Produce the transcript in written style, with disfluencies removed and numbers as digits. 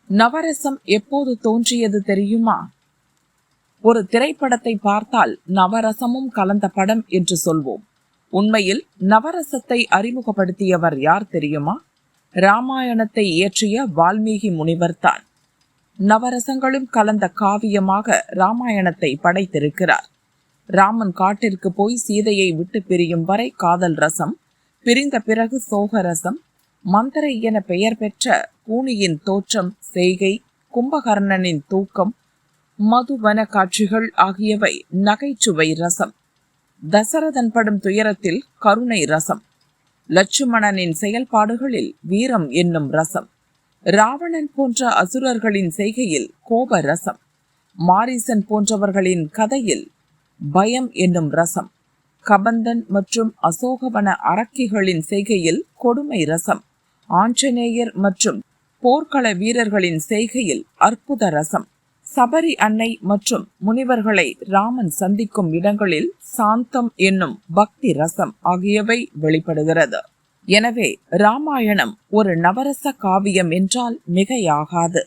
நவரசம் எப்போது தோன்றியது தெரியுமா? ஒரு திரைப்படத்தை பார்த்தால் நவரசமும் கலந்த படம் என்று சொல்வோம். உண்மையில் நவரசத்தை அறிமுகப்படுத்தியவர் யார் தெரியுமா? ராமாயணத்தை இயற்றிய வால்மீகி முனிவர்தான். நவரசங்களும் கலந்த காவியமாக ராமாயணத்தை படைத்திருக்கிறார். ராமன் காட்டிற்கு போய் சீதையை விட்டு பிரியும் வரை காதல் ரசம், பிரிந்த பிறகு சோகரசம், மந்தரை என பெயர் பெற்ற கூனியின் தோற்றம், செய்கை, கும்பகர்ணனின் தூக்கம், மதுவன காட்சிகள் ஆகியவை நகைச்சுவை ரசம். தசரதன் படும் துயரத்தில் கருணை ரசம். லட்சுமணனின் செயல்பாடுகளில் வீரம் என்னும் ரசம். ராவணன் போன்ற அசுரர்களின் செய்கையில் கோப ரசம். மாரீசன் போன்றவர்களின் கதையில் பயம் என்னும் ரசம். கபந்தன் மற்றும் அசோகவன அரக்கிகளின் செய்கையில் கொடுமை ரசம். ஆஞ்சநேயர் மற்றும் போர்க்கள வீரர்களின் செய்கையில் அற்புத ரசம். சபரி அன்னை மற்றும் முனிவர்களை ராமன் சந்திக்கும் இடங்களில் சாந்தம் என்னும் பக்தி ரசம் ஆகியவை வெளிப்படுகிறது. எனவே ராமாயணம் ஒரு நவரச காவியம் என்றால் மிகையாகாது.